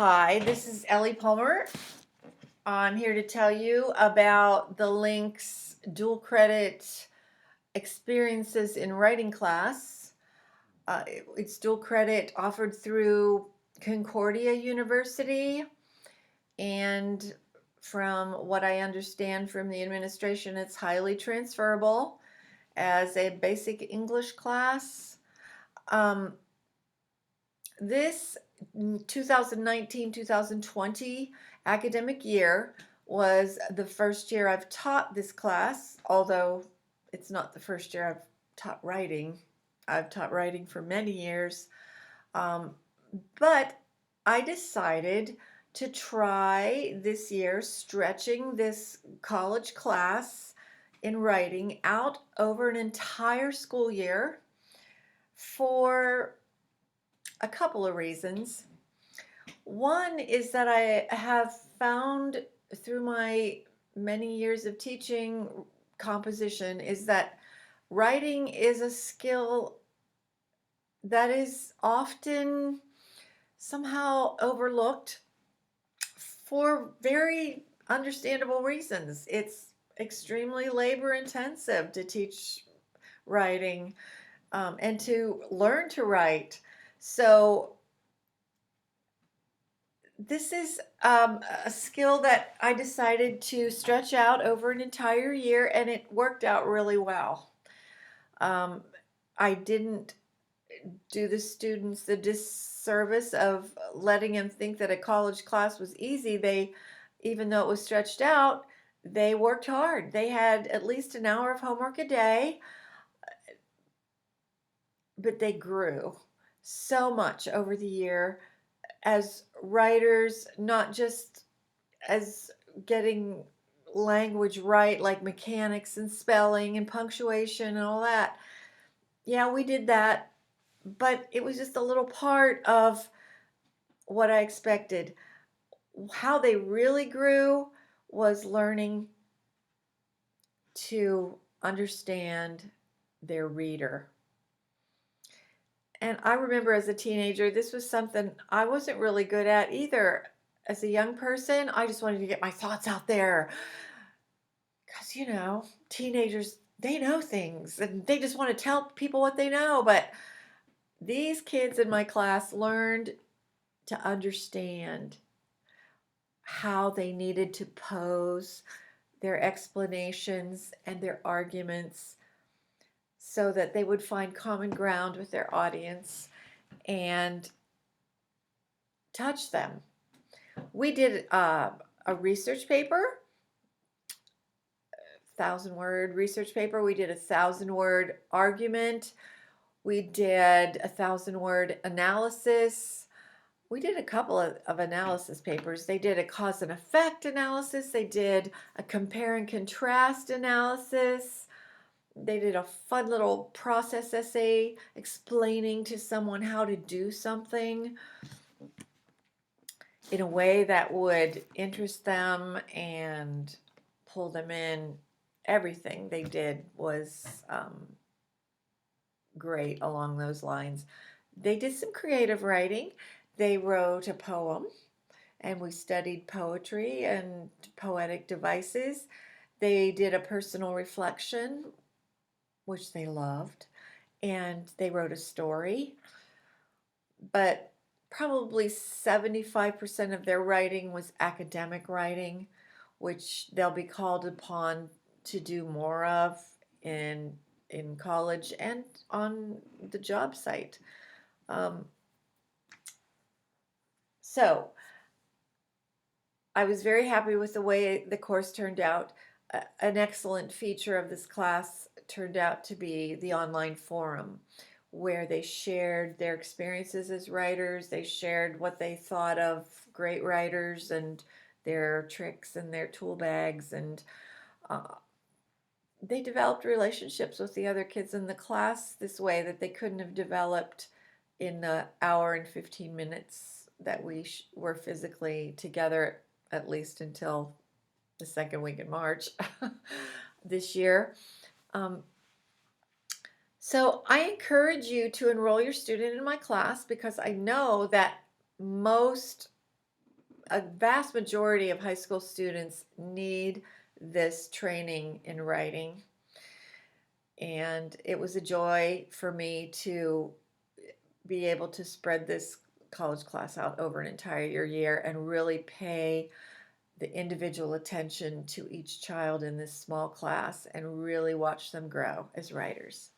Hi, this is Ellie Palmer. I'm here to tell you about the Link's dual credit experiences in writing class. It's dual credit offered through Concordia University, and from what I understand from the administration, it's highly transferable as a basic English class. This 2019-2020 academic year was the first year I've taught this class, although it's not the first year I've taught writing. I've taught writing for many years, but I decided to try this year stretching this college class in writing out over an entire school year for a couple of reasons. One is that I have found through my many years of teaching composition is that writing is a skill that is often somehow overlooked for very understandable reasons. It's extremely labor intensive to teach writing and to learn to write. So this is a skill that I decided to stretch out over an entire year, and it worked out really well. I didn't do the students the disservice of letting them think that a college class was easy. Even though it was stretched out, they worked hard. They had at least an hour of homework a day, but they grew so much over the year as writers, not just as getting language right, like mechanics and spelling and punctuation and all that. Yeah, we did that, but it was just a little part of what I expected. How they really grew was learning to understand their reader. And I remember as a teenager, this was something I wasn't really good at either. As a young person, I just wanted to get my thoughts out there. Because, teenagers, they know things and they just want to tell people what they know. But these kids in my class learned to understand how they needed to pose their explanations and their arguments so that they would find common ground with their audience and touch them. We did a research paper, 1,000-word research paper. We did a 1,000-word argument. We did a 1,000-word analysis. We did a couple of analysis papers. They did a cause and effect analysis. They did a compare and contrast analysis. They did a fun little process essay explaining to someone how to do something in a way that would interest them and pull them in. Everything they did was great along those lines. They did some creative writing. They wrote a poem, and we studied poetry and poetic devices. They did a personal reflection, which they loved, and they wrote a story. But probably 75% of their writing was academic writing, which they'll be called upon to do more of in college and on the job site. So I was very happy with the way the course turned out. An excellent feature of this class turned out to be the online forum, where they shared their experiences as writers. They shared what they thought of great writers and their tricks and their tool bags, and they developed relationships with the other kids in the class this way that they couldn't have developed in the hour and 15 minutes that we were physically together, at least until the second week in March this year. So I encourage you to enroll your student in my class because I know that most a vast majority of high school students need this training in writing. And it was a joy for me to be able to spread this college class out over an entire year and really pay the individual attention to each child in this small class and really watch them grow as writers.